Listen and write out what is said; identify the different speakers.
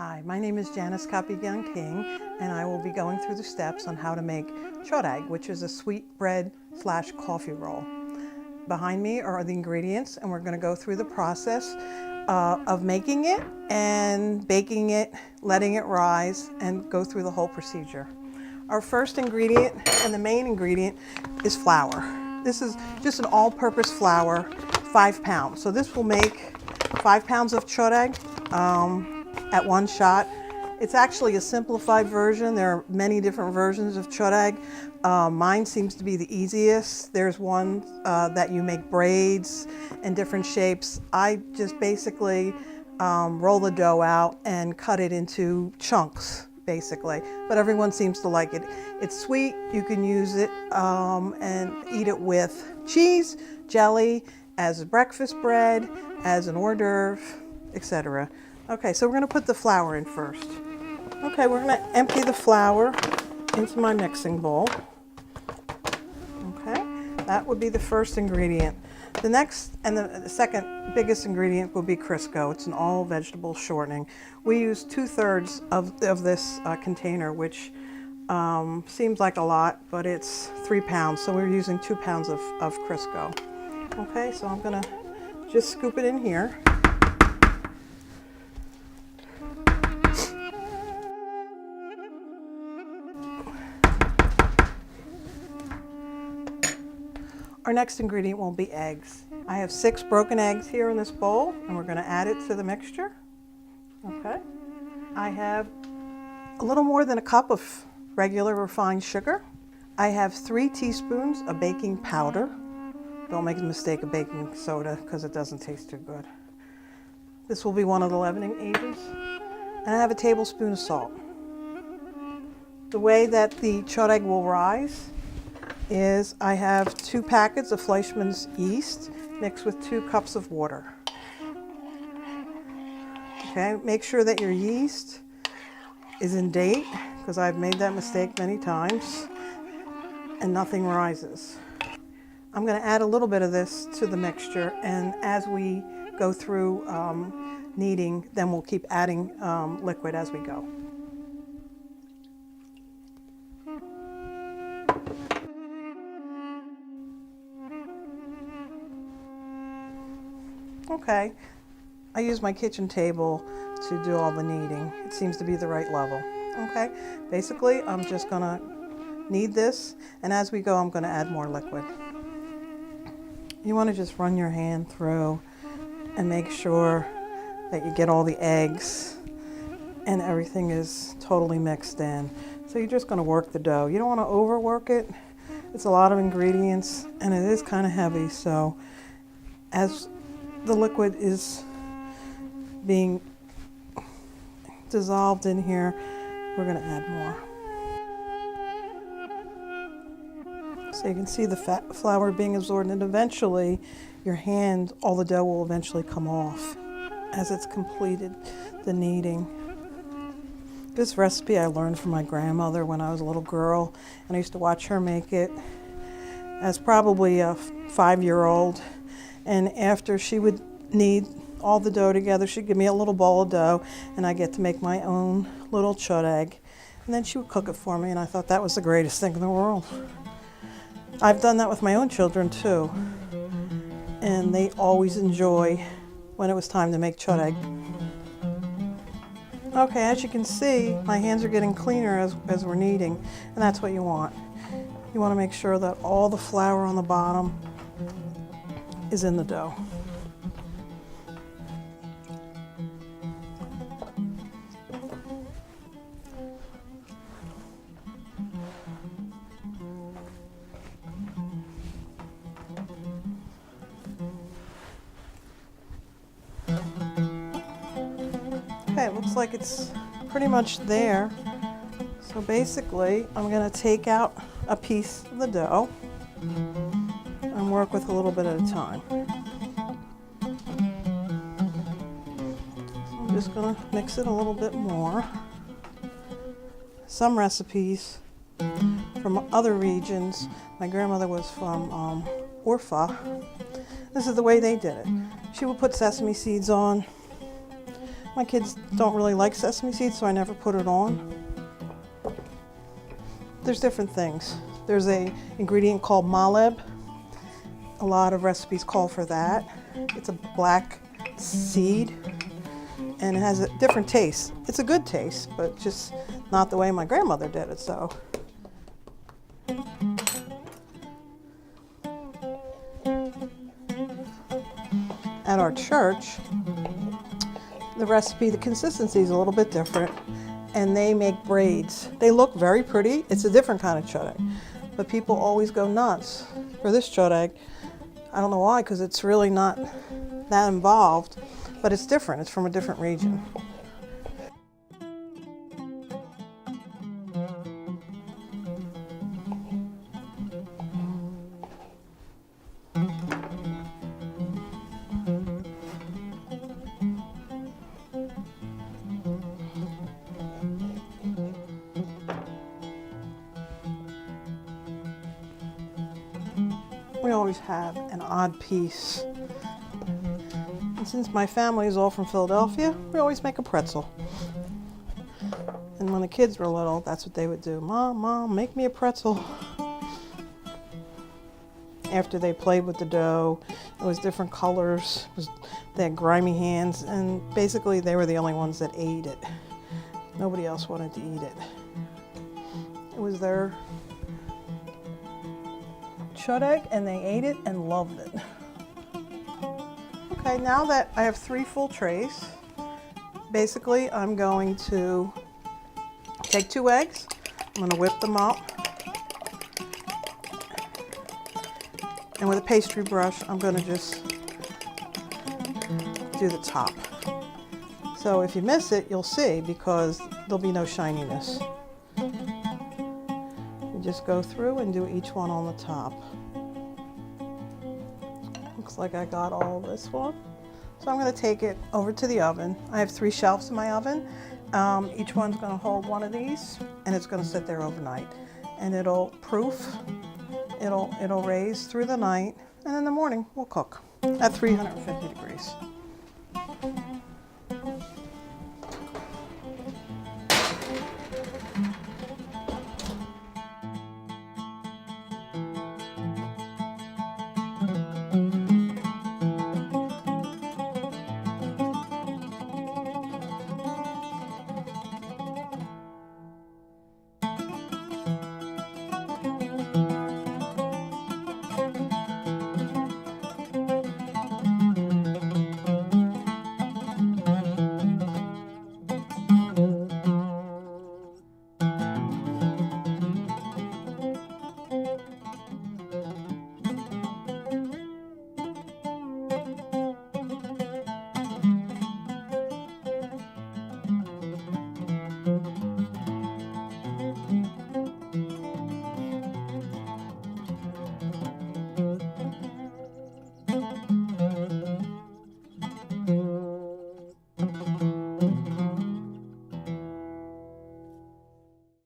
Speaker 1: Hi, my name is Janice Kapigyan King, and I will be going through the steps on how to make choereg, which is a sweet bread / coffee roll. Behind me are the ingredients, and we're going to go through the process of making it and baking it, letting it rise, and go through the whole procedure. Our first ingredient and the main ingredient is flour. This is just an all-purpose flour, 5 pounds. So this will make 5 pounds of choereg at one shot. It's actually a simplified version. There are many different versions of choereg. Mine seems to be the easiest. There's one that you make braids in different shapes. I just basically roll the dough out and cut it into chunks, basically. But everyone seems to like it. It's sweet. You can use it and eat it with cheese, jelly, as a breakfast bread, as an hors d'oeuvre, etc. Okay, so we're going to put the flour in first. Okay, we're going to empty the flour into my mixing bowl. Okay, that would be the first ingredient. The next and the second biggest ingredient will be Crisco. It's an all vegetable shortening. We use 2/3 of this container, which seems like a lot, but it's 3 pounds, so we're using 2 pounds of Crisco. Okay, so I'm going to just scoop it in here. Our next ingredient will be eggs. I have 6 broken eggs here in this bowl, and we're going to add it to the mixture. Okay. I have a little more than a cup of regular refined sugar. I have 3 teaspoons of baking powder. Don't make the mistake of baking soda because it doesn't taste too good. This will be one of the leavening agents. And I have a tablespoon of salt. The way that the choereg will rise is I have 2 packets of Fleischmann's yeast mixed with 2 cups of water. Okay, make sure that your yeast is in date, because I've made that mistake many times, and nothing rises. I'm going to add a little bit of this to the mixture, and as we go through kneading, then we'll keep adding liquid as we go. Okay, I use my kitchen table to do all the kneading. It seems to be the right level. Okay, basically I'm just going to knead this, and as we go I'm going to add more liquid. You want to just run your hand through and make sure that you get all the eggs and everything is totally mixed in. So you're just going to work the dough. You don't want to overwork it. It's a lot of ingredients and it is kind of heavy, so as the liquid is being dissolved in here, we're going to add more. So you can see the flour being absorbed, and eventually your hand, all the dough will eventually come off as it's completed the kneading. This recipe I learned from my grandmother when I was a little girl, and I used to watch her make it as probably a 5-year-old. And after she would knead all the dough together, she'd give me a little bowl of dough, and I get to make my own little choereg. And then she would cook it for me, and I thought that was the greatest thing in the world. I've done that with my own children too, and they always enjoy when it was time to make choereg. Okay, as you can see, my hands are getting cleaner as we're kneading, and that's what you want. You want to make sure that all the flour on the bottom is in the dough. Okay, it looks like it's pretty much there. So basically, I'm going to take out a piece of the dough and work with a little bit at a time. So I'm just going to mix it a little bit more. Some recipes from other regions, my grandmother was from Urfa. This is the way they did it. She would put sesame seeds on, My kids don't really like sesame seeds, so I never put it on. There's different things. There's an ingredient called maleb. A lot of recipes call for that. It's a black seed and it has a different taste. It's a good taste, but just not the way my grandmother did it, so. At our church, the recipe, the consistency is a little bit different, and they make braids. They look very pretty. It's a different kind of choereg, but people always go nuts for this choereg. I don't know why, because it's really not that involved, but it's different. It's from a different region. We always have an odd piece. And since my family is all from Philadelphia, we always make a pretzel. And when the kids were little, that's what they would do. Mom, make me a pretzel. After they played with the dough, it was different colors. They had grimy hands, and basically they were the only ones that ate it. Nobody else wanted to eat it. It was their choereg, and they ate it and loved it. Okay, now that I have 3 full trays, basically I'm going to take 2 eggs. I'm going to whip them up. And with a pastry brush, I'm going to just do the top. So if you miss it, you'll see, because there'll be no shininess. You just go through and do each one on the top. Looks like I got all this one. So I'm going to take it over to the oven. I have 3 shelves in my oven. Each one's going to hold one of these, and it's going to sit there overnight. And it'll proof. It'll raise through the night, and in the morning we'll cook at 350 degrees.